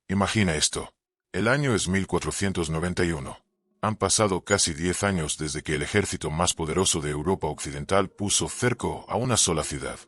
Imagina esto. El año es 1491. Han pasado casi 10 años desde que el ejército más poderoso de Europa Occidental puso cerco a una sola ciudad.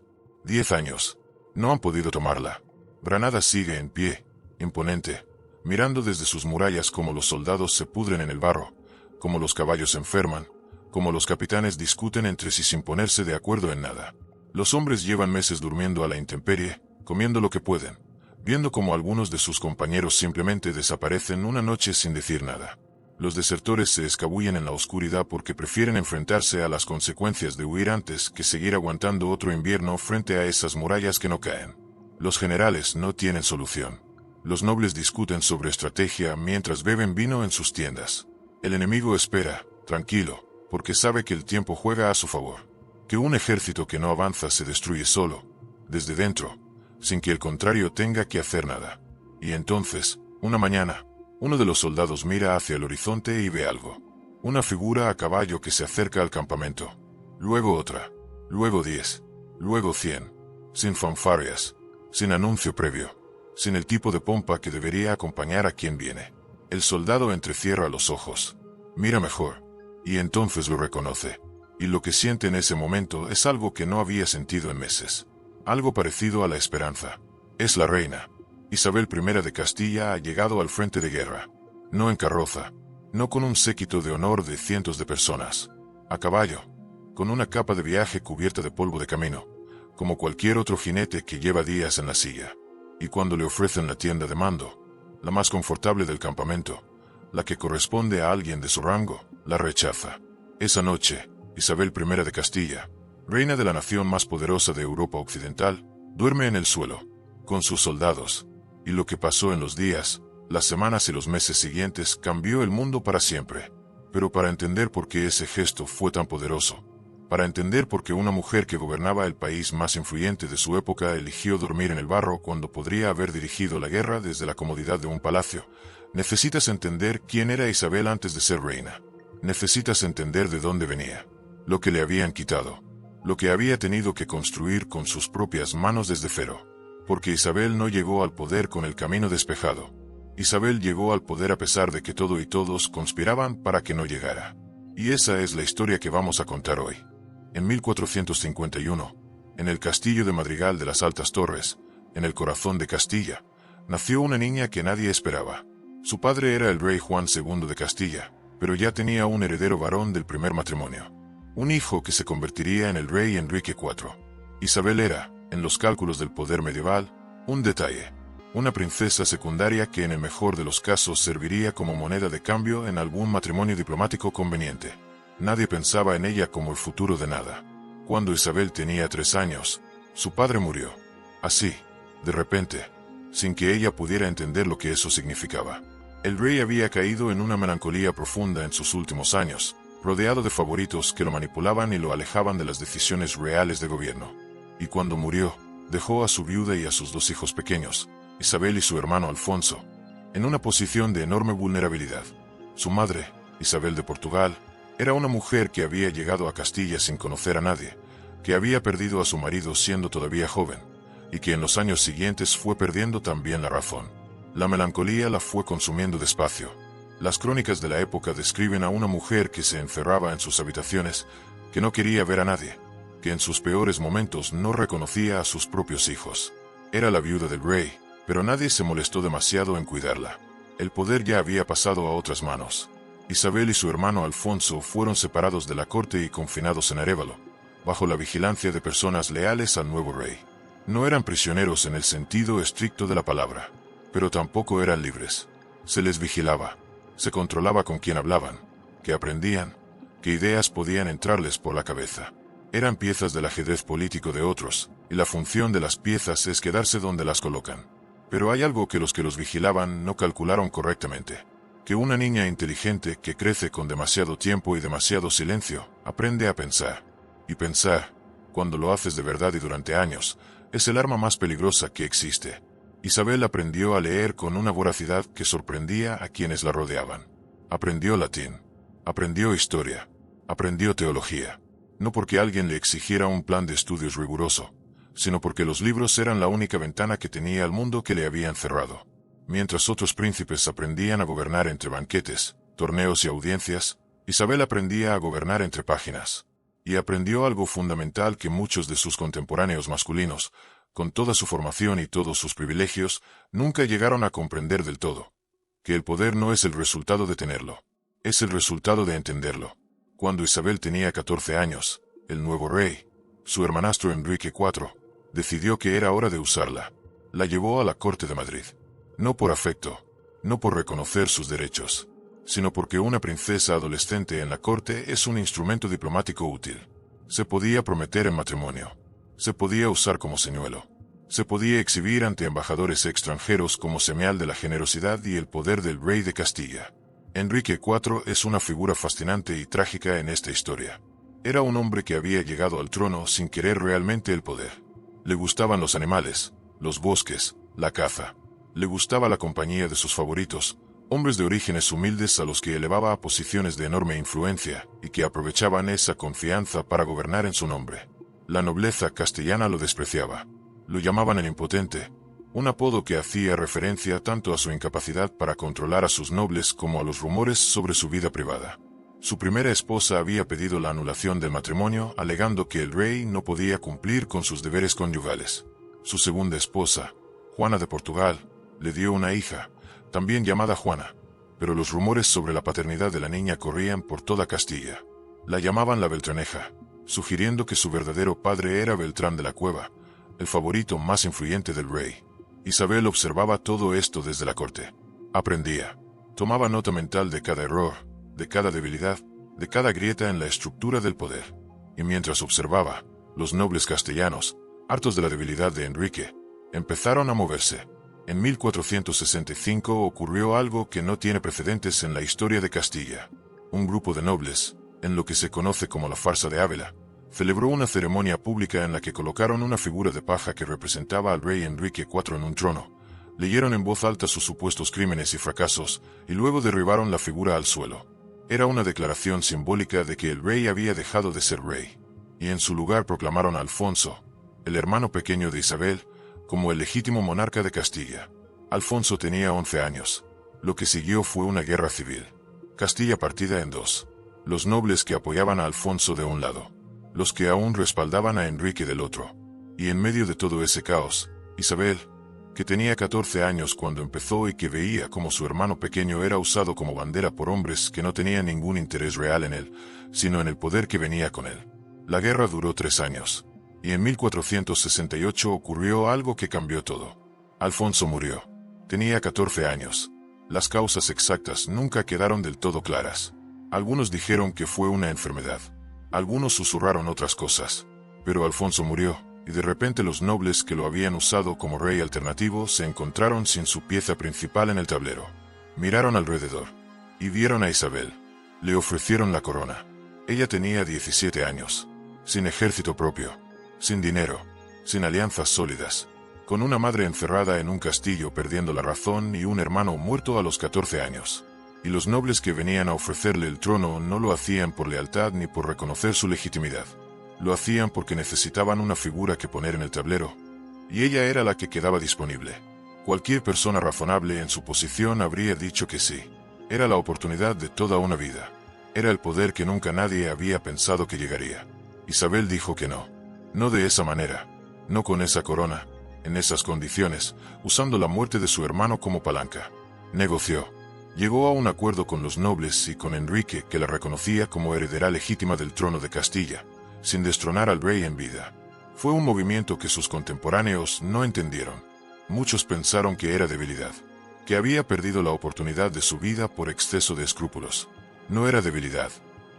10 años. No han podido tomarla. Granada sigue en pie, imponente, mirando desde sus murallas cómo los soldados se pudren en el barro, cómo los caballos se enferman, cómo los capitanes discuten entre sí sin ponerse de acuerdo en nada. Los hombres llevan meses durmiendo a la intemperie, comiendo lo que pueden, viendo cómo algunos de sus compañeros simplemente desaparecen una noche sin decir nada. Los desertores se escabullen en la oscuridad porque prefieren enfrentarse a las consecuencias de huir antes que seguir aguantando otro invierno frente a esas murallas que no caen. Los generales no tienen solución. Los nobles discuten sobre estrategia mientras beben vino en sus tiendas. El enemigo espera, tranquilo, porque sabe que el tiempo juega a su favor. Que un ejército que no avanza se destruye solo, desde dentro, sin que el contrario tenga que hacer nada. Y entonces, una mañana, uno de los soldados mira hacia el horizonte y ve algo. Una figura a caballo que se acerca al campamento. Luego otra. Luego 10. Luego 100. Sin fanfarrias. Sin anuncio previo. Sin el tipo de pompa que debería acompañar a quien viene. El soldado entrecierra los ojos. Mira mejor. Y entonces lo reconoce. Y lo que siente en ese momento es algo que no había sentido en meses. Algo parecido a la esperanza. Es la reina. Isabel I de Castilla ha llegado al frente de guerra. No en carroza. No con un séquito de honor de cientos de personas. A caballo. Con una capa de viaje cubierta de polvo de camino. Como cualquier otro jinete que lleva días en la silla. Y cuando le ofrecen la tienda de mando, la más confortable del campamento, la que corresponde a alguien de su rango, la rechaza. Esa noche, Isabel I de Castilla, reina de la nación más poderosa de Europa Occidental, duerme en el suelo, con sus soldados. Y lo que pasó en los días, las semanas y los meses siguientes cambió el mundo para siempre. Pero para entender por qué ese gesto fue tan poderoso, para entender por qué una mujer que gobernaba el país más influyente de su época eligió dormir en el barro cuando podría haber dirigido la guerra desde la comodidad de un palacio, necesitas entender quién era Isabel antes de ser reina. Necesitas entender de dónde venía, lo que le habían quitado, lo que había tenido que construir con sus propias manos desde cero. Porque Isabel no llegó al poder con el camino despejado. Isabel llegó al poder a pesar de que todo y todos conspiraban para que no llegara. Y esa es la historia que vamos a contar hoy. En 1451, en el castillo de Madrigal de las Altas Torres, en el corazón de Castilla, nació una niña que nadie esperaba. Su padre era el rey Juan II de Castilla, pero ya tenía un heredero varón del primer matrimonio. Un hijo que se convertiría en el rey Enrique IV. Isabel era, en los cálculos del poder medieval, un detalle. Una princesa secundaria que en el mejor de los casos serviría como moneda de cambio en algún matrimonio diplomático conveniente. Nadie pensaba en ella como el futuro de nada. Cuando Isabel tenía 3 años, su padre murió. Así, de repente, sin que ella pudiera entender lo que eso significaba. El rey había caído en una melancolía profunda en sus últimos años, rodeado de favoritos que lo manipulaban y lo alejaban de las decisiones reales de gobierno. Y cuando murió, dejó a su viuda y a sus 2 hijos pequeños, Isabel y su hermano Alfonso, en una posición de enorme vulnerabilidad. Su madre, Isabel de Portugal, era una mujer que había llegado a Castilla sin conocer a nadie, que había perdido a su marido siendo todavía joven, y que en los años siguientes fue perdiendo también la razón. La melancolía la fue consumiendo despacio. Las crónicas de la época describen a una mujer que se encerraba en sus habitaciones, que no quería ver a nadie, que en sus peores momentos no reconocía a sus propios hijos. Era la viuda del rey, pero nadie se molestó demasiado en cuidarla. El poder ya había pasado a otras manos. Isabel y su hermano Alfonso fueron separados de la corte y confinados en Arévalo, bajo la vigilancia de personas leales al nuevo rey. No eran prisioneros en el sentido estricto de la palabra, pero tampoco eran libres. Se les vigilaba, se controlaba con quién hablaban, qué aprendían, qué ideas podían entrarles por la cabeza. Eran piezas del ajedrez político de otros, y la función de las piezas es quedarse donde las colocan. Pero hay algo que los vigilaban no calcularon correctamente. Que una niña inteligente que crece con demasiado tiempo y demasiado silencio, aprende a pensar. Y pensar, cuando lo haces de verdad y durante años, es el arma más peligrosa que existe. Isabel aprendió a leer con una voracidad que sorprendía a quienes la rodeaban. Aprendió latín. Aprendió historia. Aprendió teología. No porque alguien le exigiera un plan de estudios riguroso, sino porque los libros eran la única ventana que tenía al mundo que le habían cerrado. Mientras otros príncipes aprendían a gobernar entre banquetes, torneos y audiencias, Isabel aprendía a gobernar entre páginas. Y aprendió algo fundamental que muchos de sus contemporáneos masculinos, con toda su formación y todos sus privilegios, nunca llegaron a comprender del todo. Que el poder no es el resultado de tenerlo, es el resultado de entenderlo. Cuando Isabel tenía 14 años, el nuevo rey, su hermanastro Enrique IV, decidió que era hora de usarla. La llevó a la corte de Madrid. No por afecto, no por reconocer sus derechos, sino porque una princesa adolescente en la corte es un instrumento diplomático útil. Se podía prometer en matrimonio. Se podía usar como señuelo. Se podía exhibir ante embajadores extranjeros como señal de la generosidad y el poder del rey de Castilla. Enrique IV es una figura fascinante y trágica en esta historia. Era un hombre que había llegado al trono sin querer realmente el poder. Le gustaban los animales, los bosques, la caza. Le gustaba la compañía de sus favoritos, hombres de orígenes humildes a los que elevaba a posiciones de enorme influencia y que aprovechaban esa confianza para gobernar en su nombre. La nobleza castellana lo despreciaba. Lo llamaban el impotente, un apodo que hacía referencia tanto a su incapacidad para controlar a sus nobles como a los rumores sobre su vida privada. Su primera esposa había pedido la anulación del matrimonio, alegando que el rey no podía cumplir con sus deberes conyugales. Su segunda esposa, Juana de Portugal, le dio una hija, también llamada Juana, pero los rumores sobre la paternidad de la niña corrían por toda Castilla. La llamaban la Beltraneja, sugiriendo que su verdadero padre era Beltrán de la Cueva, el favorito más influyente del rey. Isabel observaba todo esto desde la corte. Aprendía. Tomaba nota mental de cada error, de cada debilidad, de cada grieta en la estructura del poder. Y mientras observaba, los nobles castellanos, hartos de la debilidad de Enrique, empezaron a moverse. En 1465 ocurrió algo que no tiene precedentes en la historia de Castilla. Un grupo de nobles, en lo que se conoce como la farsa de Ávila, celebró una ceremonia pública en la que colocaron una figura de paja que representaba al rey Enrique IV en un trono, leyeron en voz alta sus supuestos crímenes y fracasos, y luego derribaron la figura al suelo. Era una declaración simbólica de que el rey había dejado de ser rey, y en su lugar proclamaron a Alfonso, el hermano pequeño de Isabel, como el legítimo monarca de Castilla. Alfonso tenía 11 años. Lo que siguió fue una guerra civil. Castilla partida en dos. Los nobles que apoyaban a Alfonso de un lado, los que aún respaldaban a Enrique del otro. Y en medio de todo ese caos, Isabel, que tenía 14 años cuando empezó y que veía como su hermano pequeño era usado como bandera por hombres que no tenían ningún interés real en él, sino en el poder que venía con él. La guerra duró 3 años, y en 1468 ocurrió algo que cambió todo. Alfonso murió. Tenía 14 años. Las causas exactas nunca quedaron del todo claras. Algunos dijeron que fue una enfermedad. Algunos susurraron otras cosas. Pero Alfonso murió, y de repente los nobles que lo habían usado como rey alternativo se encontraron sin su pieza principal en el tablero. Miraron alrededor, y vieron a Isabel. Le ofrecieron la corona. Ella tenía 17 años, sin ejército propio, sin dinero, sin alianzas sólidas, con una madre encerrada en un castillo perdiendo la razón y un hermano muerto a los 14 años. Y los nobles que venían a ofrecerle el trono no lo hacían por lealtad ni por reconocer su legitimidad. Lo hacían porque necesitaban una figura que poner en el tablero, y ella era la que quedaba disponible. Cualquier persona razonable en su posición habría dicho que sí. Era la oportunidad de toda una vida. Era el poder que nunca nadie había pensado que llegaría. Isabel dijo que no. No de esa manera. No con esa corona, en esas condiciones, usando la muerte de su hermano como palanca. Negoció. Llegó a un acuerdo con los nobles y con Enrique, que la reconocía como heredera legítima del trono de Castilla, sin destronar al rey en vida. Fue un movimiento que sus contemporáneos no entendieron. Muchos pensaron que era debilidad, que había perdido la oportunidad de su vida por exceso de escrúpulos. No era debilidad,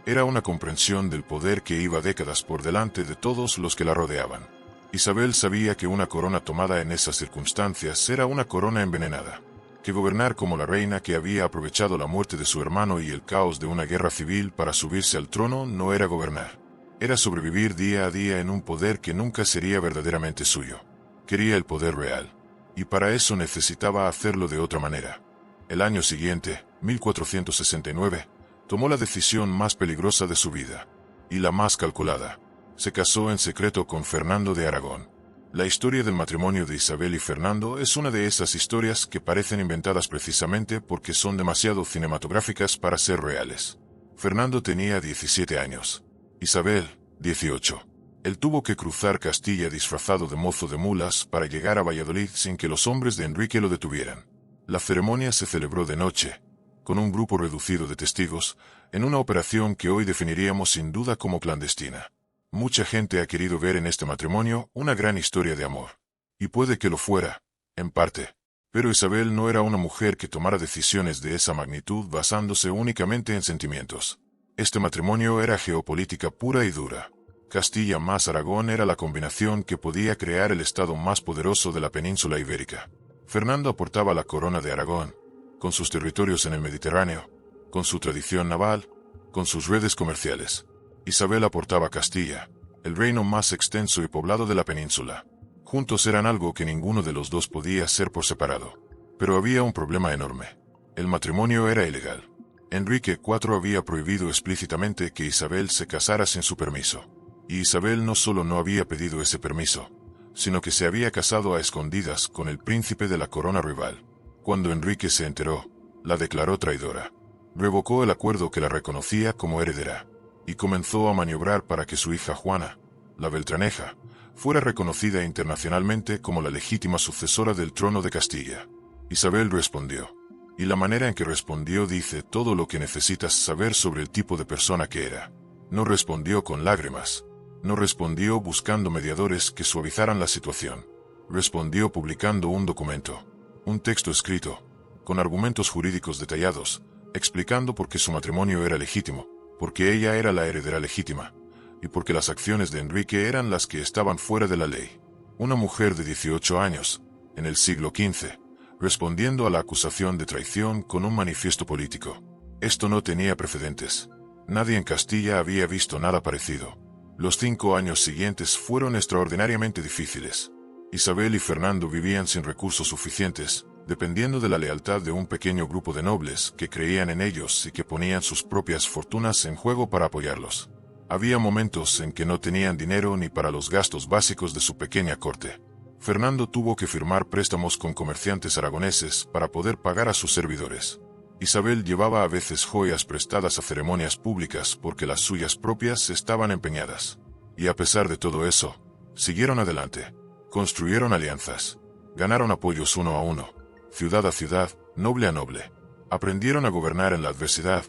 era una comprensión del poder que iba décadas por delante de todos los que la rodeaban. Isabel sabía que una corona tomada en esas circunstancias era una corona envenenada, que gobernar como la reina que había aprovechado la muerte de su hermano y el caos de una guerra civil para subirse al trono no era gobernar. Era sobrevivir día a día en un poder que nunca sería verdaderamente suyo. Quería el poder real, y para eso necesitaba hacerlo de otra manera. El año siguiente, 1469, tomó la decisión más peligrosa de su vida, y la más calculada. Se casó en secreto con Fernando de Aragón. La historia del matrimonio de Isabel y Fernando es una de esas historias que parecen inventadas precisamente porque son demasiado cinematográficas para ser reales. Fernando tenía 17 años. Isabel, 18. Él tuvo que cruzar Castilla disfrazado de mozo de mulas para llegar a Valladolid sin que los hombres de Enrique lo detuvieran. La ceremonia se celebró de noche, con un grupo reducido de testigos, en una operación que hoy definiríamos sin duda como clandestina. Mucha gente ha querido ver en este matrimonio una gran historia de amor. Y puede que lo fuera, en parte. Pero Isabel no era una mujer que tomara decisiones de esa magnitud basándose únicamente en sentimientos. Este matrimonio era geopolítica pura y dura. Castilla más Aragón era la combinación que podía crear el estado más poderoso de la península ibérica. Fernando aportaba la corona de Aragón, con sus territorios en el Mediterráneo, con su tradición naval, con sus redes comerciales. Isabel aportaba Castilla, el reino más extenso y poblado de la península. Juntos eran algo que ninguno de los dos podía hacer por separado. Pero había un problema enorme. El matrimonio era ilegal. Enrique IV había prohibido explícitamente que Isabel se casara sin su permiso. Y Isabel no solo no había pedido ese permiso, sino que se había casado a escondidas con el príncipe de la corona rival. Cuando Enrique se enteró, la declaró traidora. Revocó el acuerdo que la reconocía como heredera, y comenzó a maniobrar para que su hija Juana, la Beltraneja, fuera reconocida internacionalmente como la legítima sucesora del trono de Castilla. Isabel respondió, y la manera en que respondió dice todo lo que necesitas saber sobre el tipo de persona que era. No respondió con lágrimas. No respondió buscando mediadores que suavizaran la situación. Respondió publicando un documento, un texto escrito, con argumentos jurídicos detallados, explicando por qué su matrimonio era legítimo, porque ella era la heredera legítima, y porque las acciones de Enrique eran las que estaban fuera de la ley. Una mujer de 18 años, en el siglo XV, respondiendo a la acusación de traición con un manifiesto político. Esto no tenía precedentes. Nadie en Castilla había visto nada parecido. Los 5 años siguientes fueron extraordinariamente difíciles. Isabel y Fernando vivían sin recursos suficientes, dependiendo de la lealtad de un pequeño grupo de nobles que creían en ellos y que ponían sus propias fortunas en juego para apoyarlos. Había momentos en que no tenían dinero ni para los gastos básicos de su pequeña corte. Fernando tuvo que firmar préstamos con comerciantes aragoneses para poder pagar a sus servidores. Isabel llevaba a veces joyas prestadas a ceremonias públicas porque las suyas propias estaban empeñadas. Y a pesar de todo eso, siguieron adelante. Construyeron alianzas. Ganaron apoyos uno a uno, ciudad a ciudad, noble a noble. Aprendieron a gobernar en la adversidad,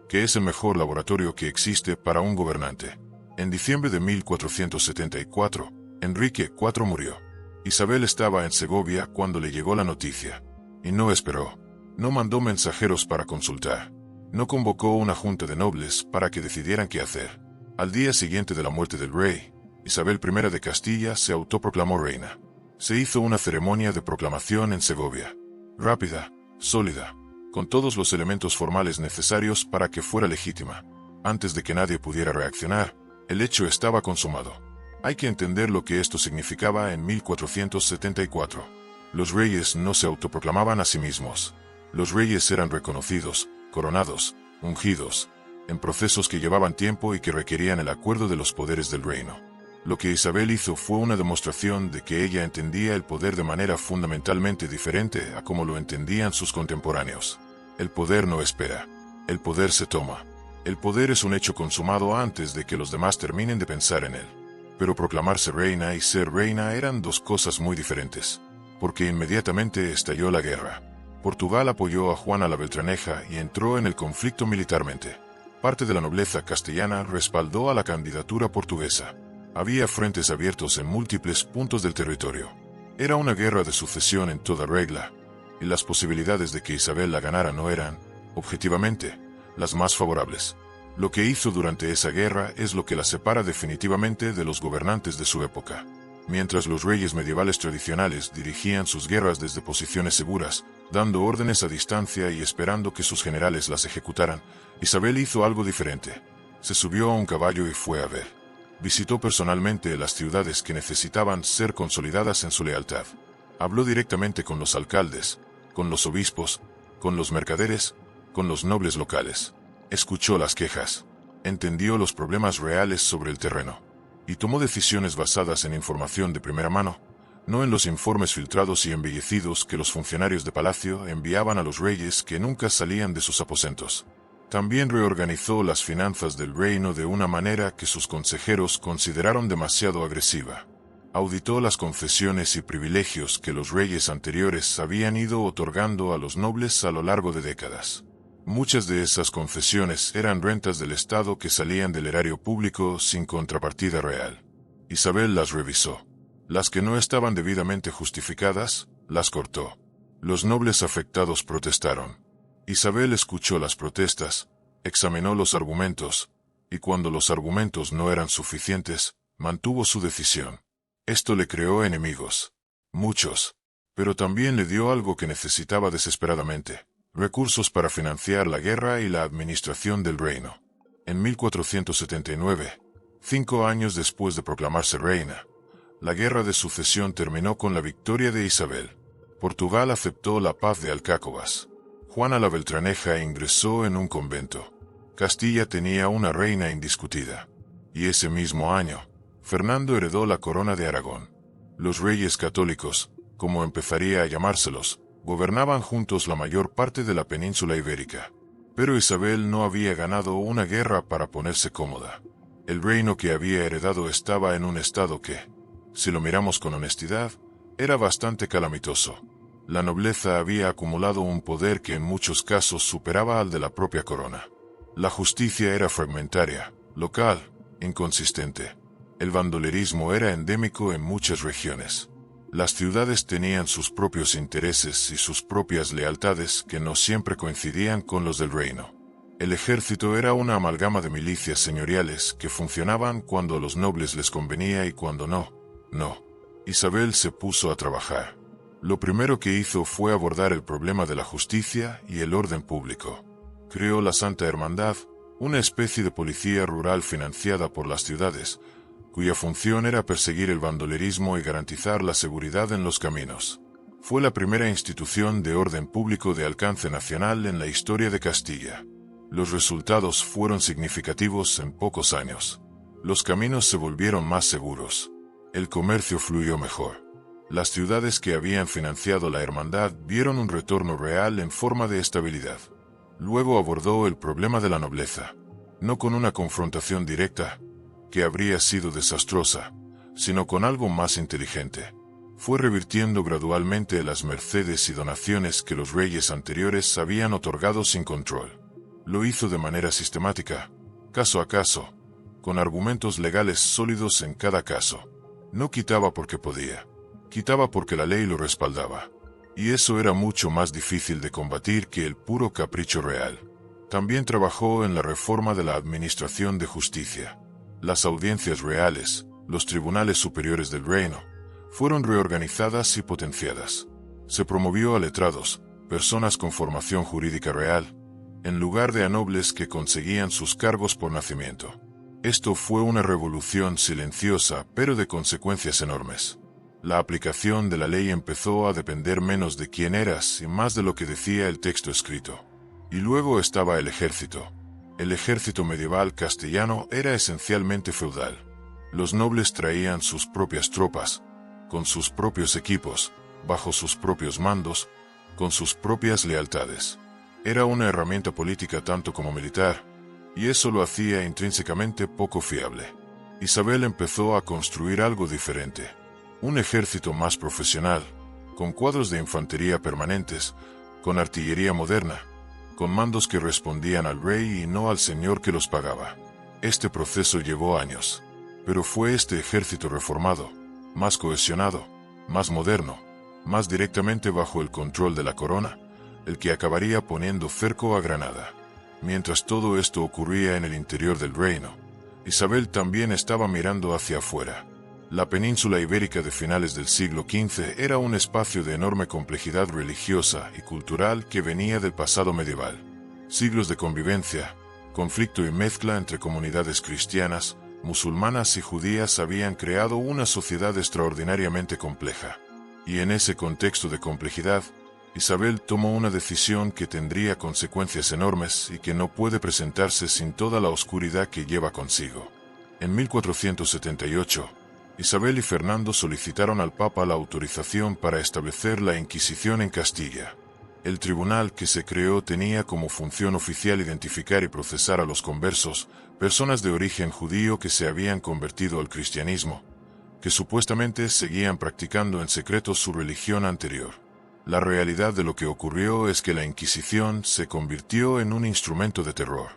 que es el mejor laboratorio que existe para un gobernante. En diciembre de 1474, Enrique IV murió. Isabel estaba en Segovia cuando le llegó la noticia. Y no esperó. No mandó mensajeros para consultar. No convocó una junta de nobles para que decidieran qué hacer. Al día siguiente de la muerte del rey, Isabel I de Castilla se autoproclamó reina. Se hizo una ceremonia de proclamación en Segovia. Rápida, sólida, con todos los elementos formales necesarios para que fuera legítima. Antes de que nadie pudiera reaccionar, el hecho estaba consumado. Hay que entender lo que esto significaba en 1474. Los reyes no se autoproclamaban a sí mismos. Los reyes eran reconocidos, coronados, ungidos, en procesos que llevaban tiempo y que requerían el acuerdo de los poderes del reino. Lo que Isabel hizo fue una demostración de que ella entendía el poder de manera fundamentalmente diferente a como lo entendían sus contemporáneos. El poder no espera. El poder se toma. El poder es un hecho consumado antes de que los demás terminen de pensar en él. Pero proclamarse reina y ser reina eran dos cosas muy diferentes, porque inmediatamente estalló la guerra. Portugal apoyó a Juana la Beltraneja y entró en el conflicto militarmente. Parte de la nobleza castellana respaldó a la candidatura portuguesa. Había frentes abiertos en múltiples puntos del territorio. Era una guerra de sucesión en toda regla, y las posibilidades de que Isabel la ganara no eran, objetivamente, las más favorables. Lo que hizo durante esa guerra es lo que la separa definitivamente de los gobernantes de su época. Mientras los reyes medievales tradicionales dirigían sus guerras desde posiciones seguras, dando órdenes a distancia y esperando que sus generales las ejecutaran, Isabel hizo algo diferente. Se subió a un caballo y fue a ver. Visitó personalmente las ciudades que necesitaban ser consolidadas en su lealtad. Habló directamente con los alcaldes, con los obispos, con los mercaderes, con los nobles locales. Escuchó las quejas, entendió los problemas reales sobre el terreno, y tomó decisiones basadas en información de primera mano, no en los informes filtrados y embellecidos que los funcionarios de palacio enviaban a los reyes que nunca salían de sus aposentos. También reorganizó las finanzas del reino de una manera que sus consejeros consideraron demasiado agresiva. Auditó las concesiones y privilegios que los reyes anteriores habían ido otorgando a los nobles a lo largo de décadas. Muchas de esas concesiones eran rentas del Estado que salían del erario público sin contrapartida real. Isabel las revisó. Las que no estaban debidamente justificadas, las cortó. Los nobles afectados protestaron. Isabel escuchó las protestas, examinó los argumentos, y cuando los argumentos no eran suficientes, mantuvo su decisión. Esto le creó enemigos. Muchos. Pero también le dio algo que necesitaba desesperadamente: recursos para financiar la guerra y la administración del reino. En 1479, 5 años después de proclamarse reina, la guerra de sucesión terminó con la victoria de Isabel. Portugal aceptó la paz de Alcácobas. Juana la Beltraneja ingresó en un convento. Castilla tenía una reina indiscutida. Y ese mismo año, Fernando heredó la corona de Aragón. Los reyes católicos, como empezaría a llamárselos, gobernaban juntos la mayor parte de la península ibérica. Pero Isabel no había ganado una guerra para ponerse cómoda. El reino que había heredado estaba en un estado que, si lo miramos con honestidad, era bastante calamitoso. La nobleza había acumulado un poder que en muchos casos superaba al de la propia corona. La justicia era fragmentaria, local, inconsistente. El bandolerismo era endémico en muchas regiones. Las ciudades tenían sus propios intereses y sus propias lealtades que no siempre coincidían con los del reino. El ejército era una amalgama de milicias señoriales que funcionaban cuando a los nobles les convenía y cuando no. Isabel se puso a trabajar. Lo primero que hizo fue abordar el problema de la justicia y el orden público. Creó la Santa Hermandad, una especie de policía rural financiada por las ciudades, cuya función era perseguir el bandolerismo y garantizar la seguridad en los caminos. Fue la primera institución de orden público de alcance nacional en la historia de Castilla. Los resultados fueron significativos en pocos años. Los caminos se volvieron más seguros. El comercio fluyó mejor. Las ciudades que habían financiado la hermandad vieron un retorno real en forma de estabilidad. Luego abordó el problema de la nobleza, no con una confrontación directa, que habría sido desastrosa, sino con algo más inteligente. Fue revirtiendo gradualmente las mercedes y donaciones que los reyes anteriores habían otorgado sin control. Lo hizo de manera sistemática, caso a caso, con argumentos legales sólidos en cada caso. No quitaba porque podía. Quitaba porque la ley lo respaldaba. Y eso era mucho más difícil de combatir que el puro capricho real. También trabajó en la reforma de la administración de justicia. Las audiencias reales, los tribunales superiores del reino, fueron reorganizadas y potenciadas. Se promovió a letrados, personas con formación jurídica real, en lugar de a nobles que conseguían sus cargos por nacimiento. Esto fue una revolución silenciosa, pero de consecuencias enormes. La aplicación de la ley empezó a depender menos de quién eras y más de lo que decía el texto escrito. Y luego estaba el ejército. El ejército medieval castellano era esencialmente feudal. Los nobles traían sus propias tropas, con sus propios equipos, bajo sus propios mandos, con sus propias lealtades. Era una herramienta política tanto como militar, y eso lo hacía intrínsecamente poco fiable. Isabel empezó a construir algo diferente. Un ejército más profesional, con cuadros de infantería permanentes, con artillería moderna, con mandos que respondían al rey y no al señor que los pagaba. Este proceso llevó años, pero fue este ejército reformado, más cohesionado, más moderno, más directamente bajo el control de la corona, el que acabaría poniendo cerco a Granada. Mientras todo esto ocurría en el interior del reino, Isabel también estaba mirando hacia afuera. La península ibérica de finales del siglo XV era un espacio de enorme complejidad religiosa y cultural que venía del pasado medieval. Siglos de convivencia, conflicto y mezcla entre comunidades cristianas, musulmanas y judías habían creado una sociedad extraordinariamente compleja. Y en ese contexto de complejidad, Isabel tomó una decisión que tendría consecuencias enormes y que no puede presentarse sin toda la oscuridad que lleva consigo. En 1478, Isabel y Fernando solicitaron al Papa la autorización para establecer la Inquisición en Castilla. El tribunal que se creó tenía como función oficial identificar y procesar a los conversos, personas de origen judío que se habían convertido al cristianismo, que supuestamente seguían practicando en secreto su religión anterior. La realidad de lo que ocurrió es que la Inquisición se convirtió en un instrumento de terror.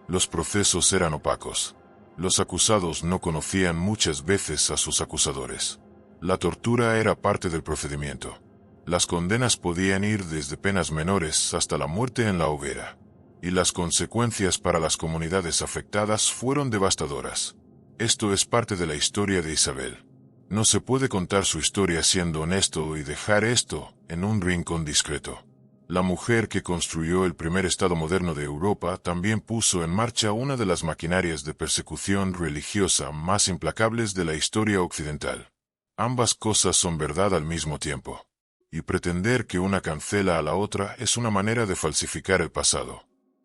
Los procesos eran opacos. Los acusados no conocían muchas veces a sus acusadores. La tortura era parte del procedimiento. Las condenas podían ir desde penas menores hasta la muerte en la hoguera. Y las consecuencias para las comunidades afectadas fueron devastadoras. Esto es parte de la historia de Isabel. No se puede contar su historia siendo honesto y dejar esto en un rincón discreto. La mujer que construyó el primer Estado moderno de Europa también puso en marcha una de las maquinarias de persecución religiosa más implacables de la historia occidental. Ambas cosas son verdad al mismo tiempo. Y pretender que una cancela a la otra es una manera de falsificar el pasado.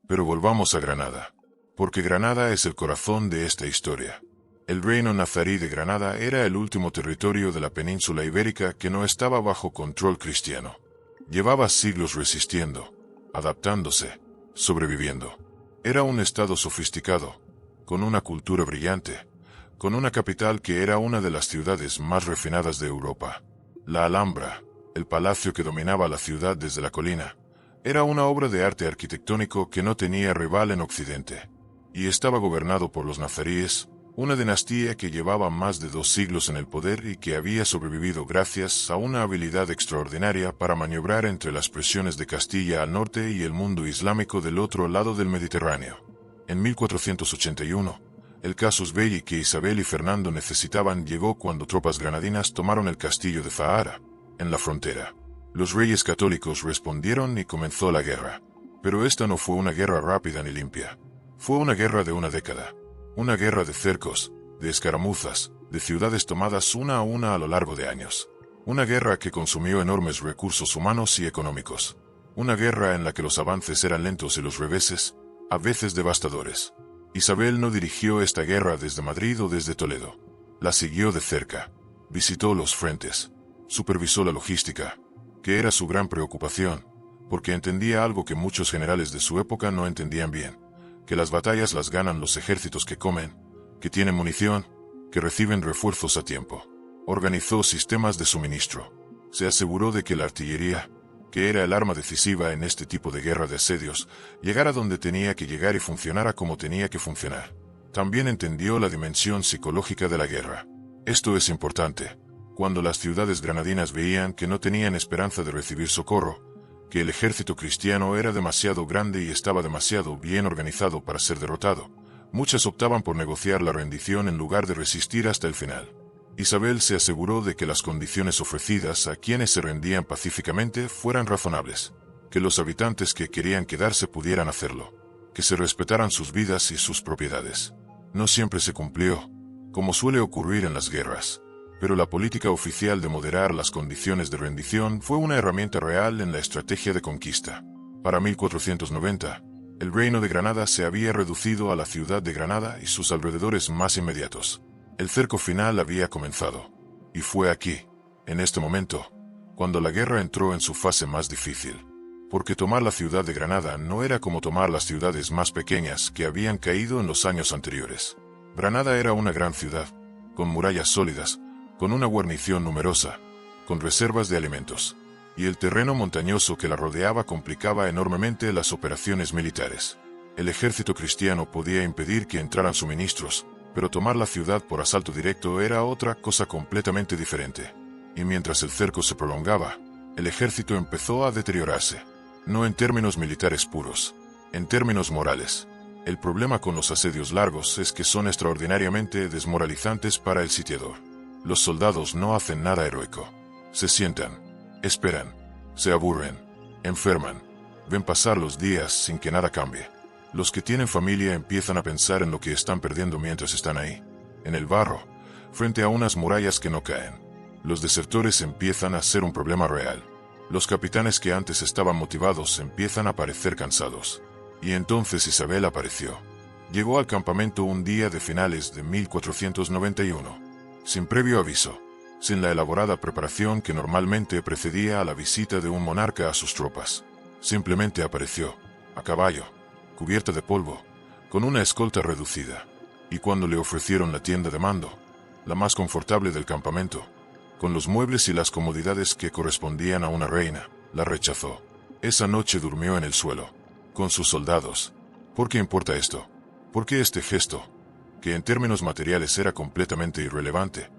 Pero volvamos a Granada. Porque Granada es el corazón de esta historia. El reino nazarí de Granada era el último territorio de la península ibérica que no estaba bajo control cristiano. Llevaba siglos resistiendo, adaptándose, sobreviviendo. Era un estado sofisticado, con una cultura brillante, con una capital que era una de las ciudades más refinadas de Europa. La Alhambra, el palacio que dominaba la ciudad desde la colina, era una obra de arte arquitectónico que no tenía rival en Occidente, y estaba gobernado por los nazaríes, una dinastía que llevaba más de 2 siglos en el poder y que había sobrevivido gracias a una habilidad extraordinaria para maniobrar entre las presiones de Castilla al norte y el mundo islámico del otro lado del Mediterráneo. En 1481, el casus belli que Isabel y Fernando necesitaban llegó cuando tropas granadinas tomaron el castillo de Zahara, en la frontera. Los reyes católicos respondieron y comenzó la guerra. Pero esta no fue una guerra rápida ni limpia. Fue una guerra de una década. Una guerra de cercos, de escaramuzas, de ciudades tomadas una a una a lo largo de años. Una guerra que consumió enormes recursos humanos y económicos. Una guerra en la que los avances eran lentos y los reveses, a veces devastadores. Isabel no dirigió esta guerra desde Madrid o desde Toledo. La siguió de cerca. Visitó los frentes. Supervisó la logística, que era su gran preocupación, porque entendía algo que muchos generales de su época no entendían bien. Que las batallas las ganan los ejércitos que comen, que tienen munición, que reciben refuerzos a tiempo. Organizó sistemas de suministro. Se aseguró de que la artillería, que era el arma decisiva en este tipo de guerra de asedios, llegara donde tenía que llegar y funcionara como tenía que funcionar. También entendió la dimensión psicológica de la guerra. Esto es importante. Cuando las ciudades granadinas veían que no tenían esperanza de recibir socorro, que el ejército cristiano era demasiado grande y estaba demasiado bien organizado para ser derrotado, muchas optaban por negociar la rendición en lugar de resistir hasta el final. Isabel se aseguró de que las condiciones ofrecidas a quienes se rendían pacíficamente fueran razonables, que los habitantes que querían quedarse pudieran hacerlo, que se respetaran sus vidas y sus propiedades. No siempre se cumplió, como suele ocurrir en las guerras. Pero la política oficial de moderar las condiciones de rendición fue una herramienta real en la estrategia de conquista. Para 1490, el reino de Granada se había reducido a la ciudad de Granada y sus alrededores más inmediatos. El cerco final había comenzado. Y fue aquí, en este momento, cuando la guerra entró en su fase más difícil. Porque tomar la ciudad de Granada no era como tomar las ciudades más pequeñas que habían caído en los años anteriores. Granada era una gran ciudad, con murallas sólidas, con una guarnición numerosa, con reservas de alimentos, y el terreno montañoso que la rodeaba complicaba enormemente las operaciones militares. El ejército cristiano podía impedir que entraran suministros, pero tomar la ciudad por asalto directo era otra cosa completamente diferente. Y mientras el cerco se prolongaba, el ejército empezó a deteriorarse, no en términos militares puros, en términos morales. El problema con los asedios largos es que son extraordinariamente desmoralizantes para el sitiador. Los soldados no hacen nada heroico. Se sientan, esperan, se aburren, enferman, ven pasar los días sin que nada cambie. Los que tienen familia empiezan a pensar en lo que están perdiendo mientras están ahí, en el barro, frente a unas murallas que no caen. Los desertores empiezan a ser un problema real. Los capitanes que antes estaban motivados empiezan a parecer cansados. Y entonces Isabel apareció. Llegó al campamento un día de finales de 1491. sin previo aviso, sin la elaborada preparación que normalmente precedía a la visita de un monarca a sus tropas. Simplemente apareció, a caballo, cubierta de polvo, con una escolta reducida, y cuando le ofrecieron la tienda de mando, la más confortable del campamento, con los muebles y las comodidades que correspondían a una reina, la rechazó. Esa noche durmió en el suelo, con sus soldados. ¿Por qué importa esto? ¿Por qué este gesto, que en términos materiales era completamente irrelevante,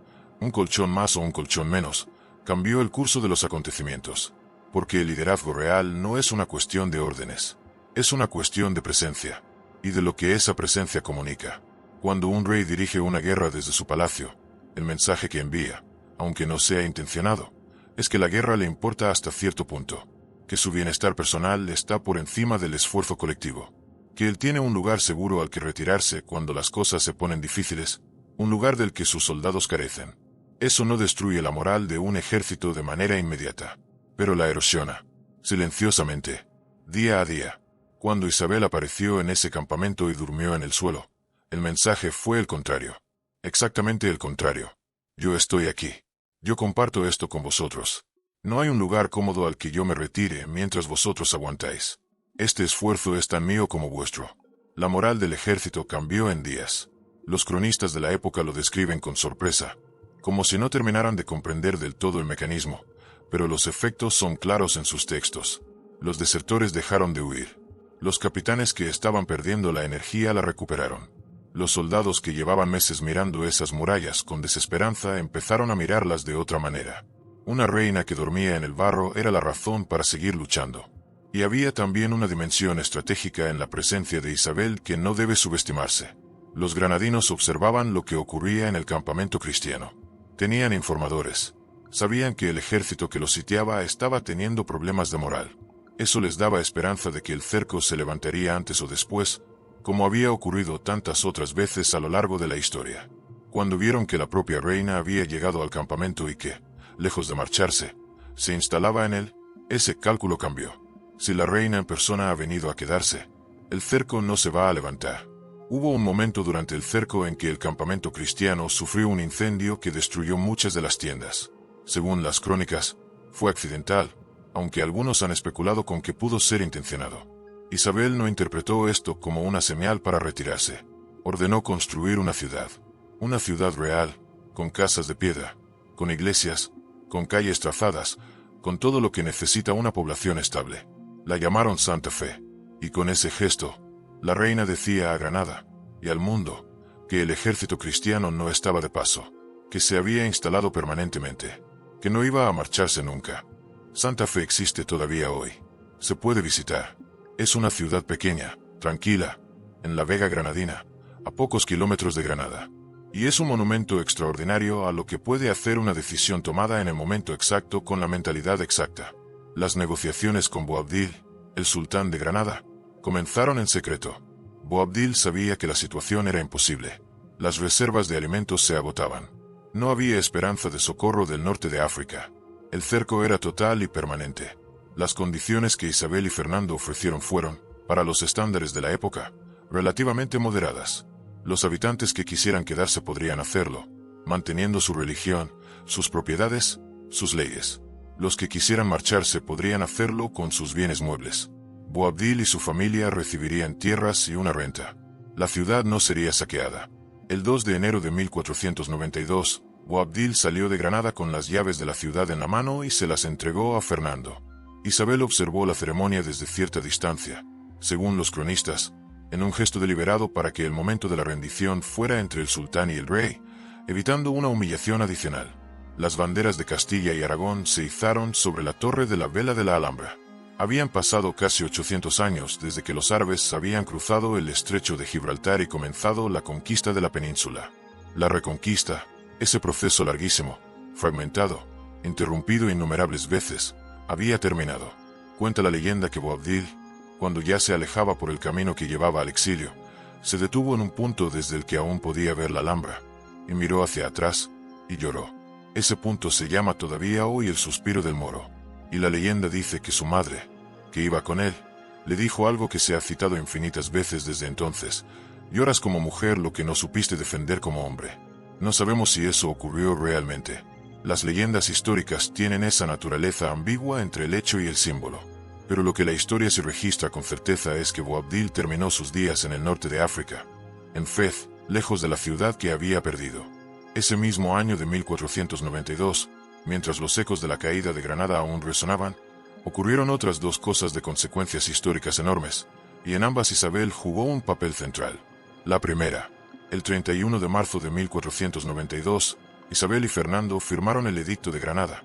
un colchón más o un colchón menos, cambió el curso de los acontecimientos? Porque el liderazgo real no es una cuestión de órdenes, es una cuestión de presencia, y de lo que esa presencia comunica. Cuando un rey dirige una guerra desde su palacio, el mensaje que envía, aunque no sea intencionado, es que la guerra le importa hasta cierto punto, que su bienestar personal está por encima del esfuerzo colectivo, que él tiene un lugar seguro al que retirarse cuando las cosas se ponen difíciles, un lugar del que sus soldados carecen. Eso no destruye la moral de un ejército de manera inmediata, pero la erosiona, silenciosamente, día a día. Cuando Isabel apareció en ese campamento y durmió en el suelo, el mensaje fue el contrario, exactamente el contrario. Yo estoy aquí. Yo comparto esto con vosotros. No hay un lugar cómodo al que yo me retire mientras vosotros aguantáis. Este esfuerzo es tan mío como vuestro. La moral del ejército cambió en días. Los cronistas de la época lo describen con sorpresa, como si no terminaran de comprender del todo el mecanismo, pero los efectos son claros en sus textos. Los desertores dejaron de huir. Los capitanes que estaban perdiendo la energía la recuperaron. Los soldados que llevaban meses mirando esas murallas con desesperanza empezaron a mirarlas de otra manera. Una reina que dormía en el barro era la razón para seguir luchando. Y había también una dimensión estratégica en la presencia de Isabel que no debe subestimarse. Los granadinos observaban lo que ocurría en el campamento cristiano. Tenían informadores. Sabían que el ejército que los sitiaba estaba teniendo problemas de moral. Eso les daba esperanza de que el cerco se levantaría antes o después, como había ocurrido tantas otras veces a lo largo de la historia. Cuando vieron que la propia reina había llegado al campamento y que, lejos de marcharse, se instalaba en él, ese cálculo cambió. Si la reina en persona ha venido a quedarse, el cerco no se va a levantar. Hubo un momento durante el cerco en que el campamento cristiano sufrió un incendio que destruyó muchas de las tiendas. Según las crónicas, fue accidental, aunque algunos han especulado con que pudo ser intencionado. Isabel no interpretó esto como una señal para retirarse. Ordenó construir una ciudad real, con casas de piedra, con iglesias, con calles trazadas, con todo lo que necesita una población estable. La llamaron Santa Fe, y con ese gesto, la reina decía a Granada, y al mundo, que el ejército cristiano no estaba de paso, que se había instalado permanentemente, que no iba a marcharse nunca. Santa Fe existe todavía hoy. Se puede visitar. Es una ciudad pequeña, tranquila, en la Vega Granadina, a pocos kilómetros de Granada. Y es un monumento extraordinario a lo que puede hacer una decisión tomada en el momento exacto con la mentalidad exacta. Las negociaciones con Boabdil, el sultán de Granada, comenzaron en secreto. Boabdil sabía que la situación era imposible. Las reservas de alimentos se agotaban. No había esperanza de socorro del norte de África. El cerco era total y permanente. Las condiciones que Isabel y Fernando ofrecieron fueron, para los estándares de la época, relativamente moderadas. Los habitantes que quisieran quedarse podrían hacerlo, manteniendo su religión, sus propiedades, sus leyes. Los que quisieran marcharse podrían hacerlo con sus bienes muebles. Boabdil y su familia recibirían tierras y una renta. La ciudad no sería saqueada. El 2 de enero de 1492, Boabdil salió de Granada con las llaves de la ciudad en la mano y se las entregó a Fernando. Isabel observó la ceremonia desde cierta distancia, según los cronistas, en un gesto deliberado para que el momento de la rendición fuera entre el sultán y el rey, evitando una humillación adicional. Las banderas de Castilla y Aragón se izaron sobre la torre de la vela de la Alhambra. Habían pasado casi 800 años desde que los árabes habían cruzado el estrecho de Gibraltar y comenzado la conquista de la península. La reconquista, ese proceso larguísimo, fragmentado, interrumpido innumerables veces, había terminado. Cuenta la leyenda que Boabdil, cuando ya se alejaba por el camino que llevaba al exilio, se detuvo en un punto desde el que aún podía ver la Alhambra, y miró hacia atrás, y lloró. Ese punto se llama todavía hoy el suspiro del Moro, y la leyenda dice que su madre, que iba con él, le dijo algo que se ha citado infinitas veces desde entonces: lloras como mujer lo que no supiste defender como hombre. No sabemos si eso ocurrió realmente. Las leyendas históricas tienen esa naturaleza ambigua entre el hecho y el símbolo. Pero lo que la historia se registra con certeza es que Boabdil terminó sus días en el norte de África, en Fez, lejos de la ciudad que había perdido. Ese mismo año de 1492, mientras los ecos de la caída de Granada aún resonaban, ocurrieron otras dos cosas de consecuencias históricas enormes, y en ambas Isabel jugó un papel central. La primera, el 31 de marzo de 1492, Isabel y Fernando firmaron el Edicto de Granada,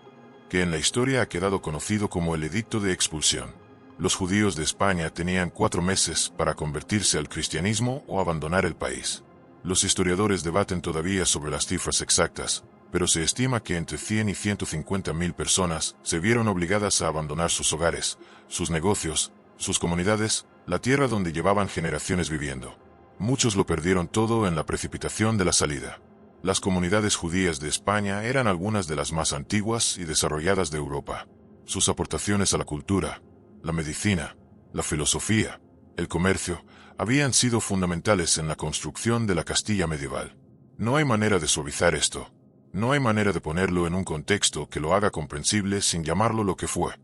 que en la historia ha quedado conocido como el Edicto de Expulsión. Los judíos de España tenían 4 meses para convertirse al cristianismo o abandonar el país. Los historiadores debaten todavía sobre las cifras exactas, pero se estima que entre 100 y 150.000 personas se vieron obligadas a abandonar sus hogares, sus negocios, sus comunidades, la tierra donde llevaban generaciones viviendo. Muchos lo perdieron todo en la precipitación de la salida. Las comunidades judías de España eran algunas de las más antiguas y desarrolladas de Europa. Sus aportaciones a la cultura, la medicina, la filosofía, el comercio, habían sido fundamentales en la construcción de la Castilla medieval. No hay manera de suavizar esto. No hay manera de ponerlo en un contexto que lo haga comprensible sin llamarlo lo que fue,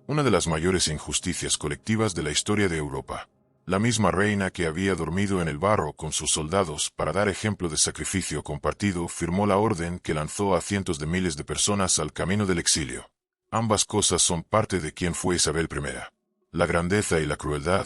una de las mayores injusticias colectivas de la historia de Europa. La misma reina que había dormido en el barro con sus soldados para dar ejemplo de sacrificio compartido firmó la orden que lanzó a cientos de miles de personas al camino del exilio. Ambas cosas son parte de quién fue Isabel I. La grandeza y la crueldad,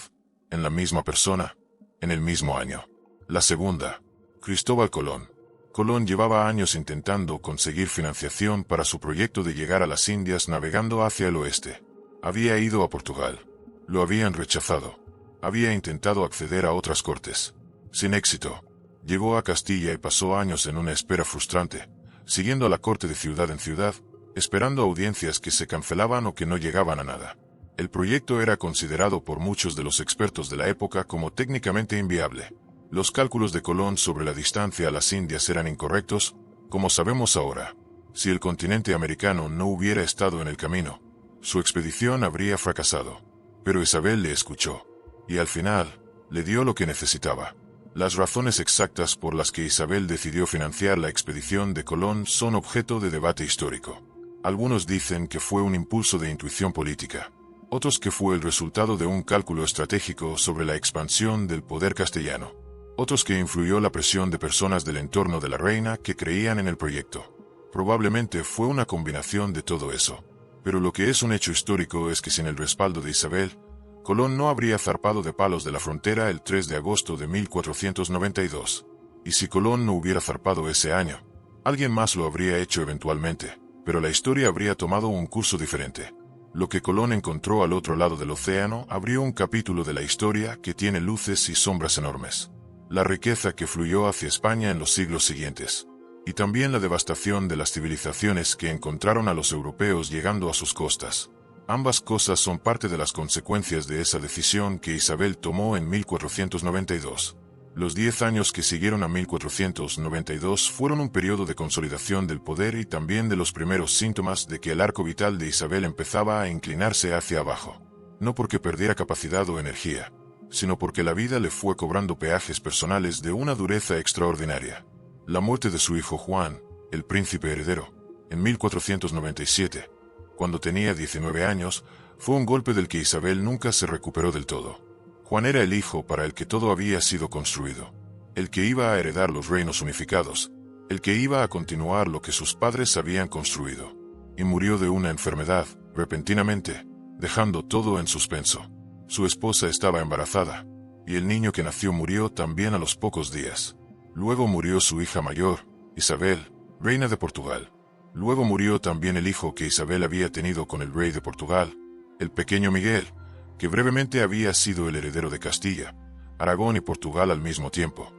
en la misma persona, en el mismo año. La segunda, Cristóbal Colón. Colón llevaba años intentando conseguir financiación para su proyecto de llegar a las Indias navegando hacia el oeste. Había ido a Portugal. Lo habían rechazado. Había intentado acceder a otras cortes. Sin éxito. Llegó a Castilla y pasó años en una espera frustrante, siguiendo a la corte de ciudad en ciudad, esperando audiencias que se cancelaban o que no llegaban a nada. El proyecto era considerado por muchos de los expertos de la época como técnicamente inviable. Los cálculos de Colón sobre la distancia a las Indias eran incorrectos, como sabemos ahora. Si el continente americano no hubiera estado en el camino, su expedición habría fracasado. Pero Isabel le escuchó. Y al final, le dio lo que necesitaba. Las razones exactas por las que Isabel decidió financiar la expedición de Colón son objeto de debate histórico. Algunos dicen que fue un impulso de intuición política. Otros que fue el resultado de un cálculo estratégico sobre la expansión del poder castellano. Otros que influyó la presión de personas del entorno de la reina que creían en el proyecto. Probablemente fue una combinación de todo eso. Pero lo que es un hecho histórico es que sin el respaldo de Isabel, Colón no habría zarpado de Palos de la Frontera el 3 de agosto de 1492. Y si Colón no hubiera zarpado ese año, alguien más lo habría hecho eventualmente, pero la historia habría tomado un curso diferente. Lo que Colón encontró al otro lado del océano abrió un capítulo de la historia que tiene luces y sombras enormes. La riqueza que fluyó hacia España en los siglos siguientes. Y también la devastación de las civilizaciones que encontraron a los europeos llegando a sus costas. Ambas cosas son parte de las consecuencias de esa decisión que Isabel tomó en 1492. Los 10 años que siguieron a 1492 fueron un periodo de consolidación del poder y también de los primeros síntomas de que el arco vital de Isabel empezaba a inclinarse hacia abajo. No porque perdiera capacidad o energía, sino porque la vida le fue cobrando peajes personales de una dureza extraordinaria. La muerte de su hijo Juan, el príncipe heredero, en 1497, cuando tenía 19 años, fue un golpe del que Isabel nunca se recuperó del todo. Juan era el hijo para el que todo había sido construido, el que iba a heredar los reinos unificados, el que iba a continuar lo que sus padres habían construido. Y murió de una enfermedad, repentinamente, dejando todo en suspenso. Su esposa estaba embarazada, y el niño que nació murió también a los pocos días. Luego murió su hija mayor, Isabel, reina de Portugal. Luego murió también el hijo que Isabel había tenido con el rey de Portugal, el pequeño Miguel, que brevemente había sido el heredero de Castilla, Aragón y Portugal al mismo tiempo,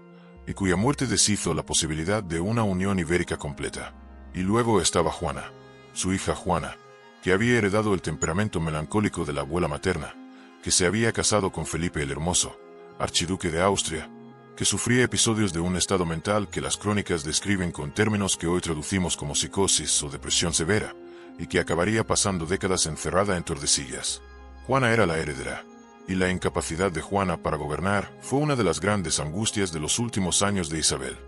y cuya muerte deshizo la posibilidad de una unión ibérica completa. Y luego estaba Juana, su hija Juana, que había heredado el temperamento melancólico de la abuela materna, que se había casado con Felipe el Hermoso, archiduque de Austria, que sufría episodios de un estado mental que las crónicas describen con términos que hoy traducimos como psicosis o depresión severa, y que acabaría pasando décadas encerrada en Tordesillas. Juana era la heredera, y la incapacidad de Juana para gobernar fue una de las grandes angustias de los últimos años de Isabel.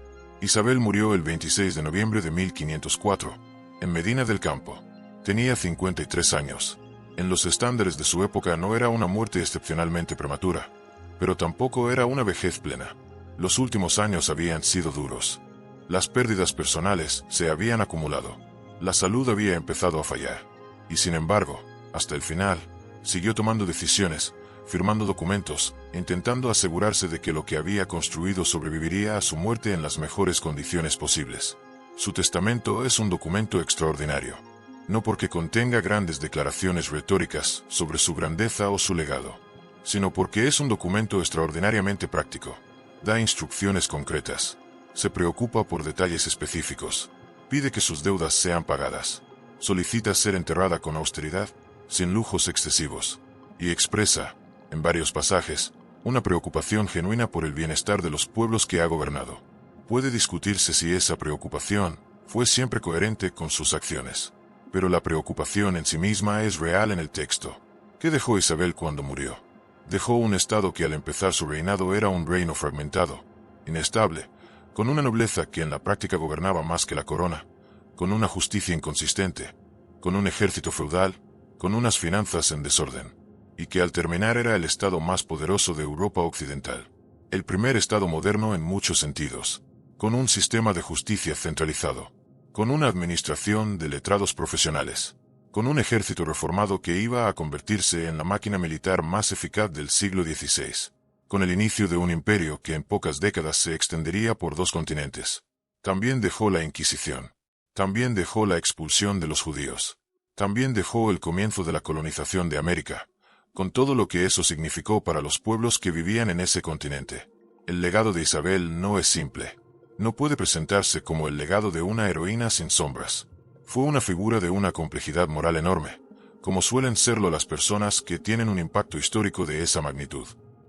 Isabel murió el 26 de noviembre de 1504, en Medina del Campo. Tenía 53 años. En los estándares de su época no era una muerte excepcionalmente prematura, pero tampoco era una vejez plena. Los últimos años habían sido duros. Las pérdidas personales se habían acumulado. La salud había empezado a fallar. Y sin embargo, hasta el final, siguió tomando decisiones, firmando documentos, intentando asegurarse de que lo que había construido sobreviviría a su muerte en las mejores condiciones posibles. Su testamento es un documento extraordinario. No porque contenga grandes declaraciones retóricas sobre su grandeza o su legado, sino porque es un documento extraordinariamente práctico. Da instrucciones concretas. Se preocupa por detalles específicos. Pide que sus deudas sean pagadas. Solicita ser enterrada con austeridad, sin lujos excesivos. Y expresa, en varios pasajes, una preocupación genuina por el bienestar de los pueblos que ha gobernado. Puede discutirse si esa preocupación fue siempre coherente con sus acciones. Pero la preocupación en sí misma es real en el texto. ¿Qué dejó Isabel cuando murió? Dejó un estado que al empezar su reinado era un reino fragmentado, inestable, con una nobleza que en la práctica gobernaba más que la corona, con una justicia inconsistente, con un ejército feudal, con unas finanzas en desorden, y que al terminar era el estado más poderoso de Europa occidental. El primer estado moderno en muchos sentidos, con un sistema de justicia centralizado, con una administración de letrados profesionales, con un ejército reformado que iba a convertirse en la máquina militar más eficaz del siglo XVI, con el inicio de un imperio que en pocas décadas se extendería por 2 continentes. También dejó la Inquisición. También dejó la expulsión de los judíos. También dejó el comienzo de la colonización de América, con todo lo que eso significó para los pueblos que vivían en ese continente. El legado de Isabel no es simple. No puede presentarse como el legado de una heroína sin sombras. Fue una figura de una complejidad moral enorme, como suelen serlo las personas que tienen un impacto histórico de esa magnitud.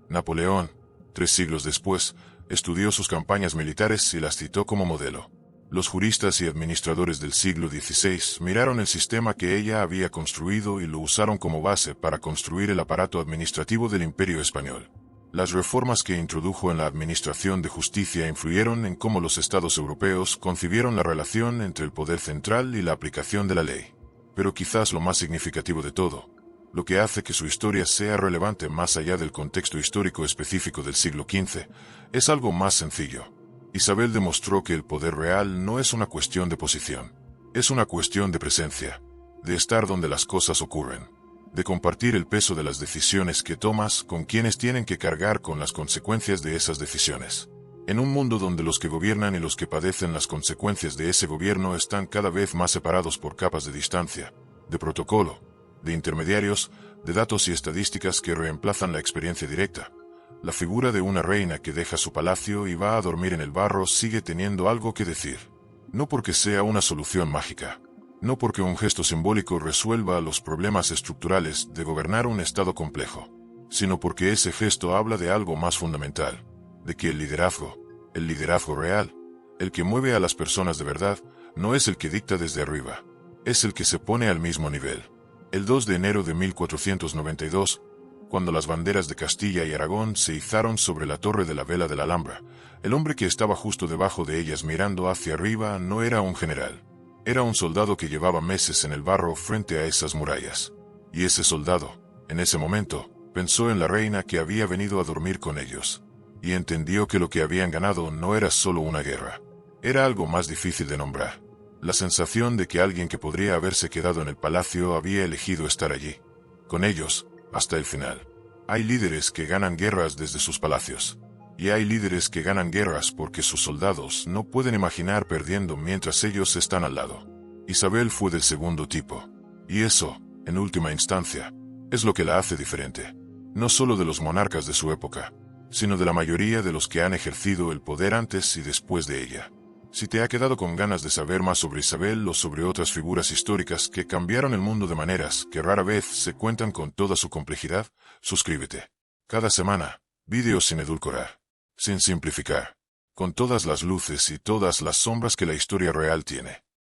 Napoleón, 3 siglos después, estudió sus campañas militares y las citó como modelo. Los juristas y administradores del siglo XVI miraron el sistema que ella había construido y lo usaron como base para construir el aparato administrativo del Imperio Español. Las reformas que introdujo en la administración de justicia influyeron en cómo los estados europeos concibieron la relación entre el poder central y la aplicación de la ley. Pero quizás lo más significativo de todo, lo que hace que su historia sea relevante más allá del contexto histórico específico del siglo XV, es algo más sencillo. Isabel demostró que el poder real no es una cuestión de posición, es una cuestión de presencia, de estar donde las cosas ocurren, de compartir el peso de las decisiones que tomas con quienes tienen que cargar con las consecuencias de esas decisiones. En un mundo donde los que gobiernan y los que padecen las consecuencias de ese gobierno están cada vez más separados por capas de distancia, de protocolo, de intermediarios, de datos y estadísticas que reemplazan la experiencia directa, la figura de una reina que deja su palacio y va a dormir en el barro sigue teniendo algo que decir. No porque sea una solución mágica, no porque un gesto simbólico resuelva los problemas estructurales de gobernar un estado complejo, sino porque ese gesto habla de algo más fundamental, de que el liderazgo real, el que mueve a las personas de verdad, no es el que dicta desde arriba, es el que se pone al mismo nivel. El 2 de enero de 1492, cuando las banderas de Castilla y Aragón se izaron sobre la torre de la Vela de la Alhambra, el hombre que estaba justo debajo de ellas mirando hacia arriba no era un general. Era un soldado que llevaba meses en el barro frente a esas murallas. Y ese soldado, en ese momento, pensó en la reina que había venido a dormir con ellos. Y entendió que lo que habían ganado no era solo una guerra. Era algo más difícil de nombrar. La sensación de que alguien que podría haberse quedado en el palacio había elegido estar allí, con ellos, hasta el final. Hay líderes que ganan guerras desde sus palacios. Y hay líderes que ganan guerras porque sus soldados no pueden imaginar perdiendo mientras ellos están al lado. Isabel fue del segundo tipo. Y eso, en última instancia, es lo que la hace diferente. No solo de los monarcas de su época, sino de la mayoría de los que han ejercido el poder antes y después de ella. Si te ha quedado con ganas de saber más sobre Isabel o sobre otras figuras históricas que cambiaron el mundo de maneras que rara vez se cuentan con toda su complejidad, suscríbete. Cada semana, vídeos sin edulcorar, sin simplificar, con todas las luces y todas las sombras que la historia real tiene.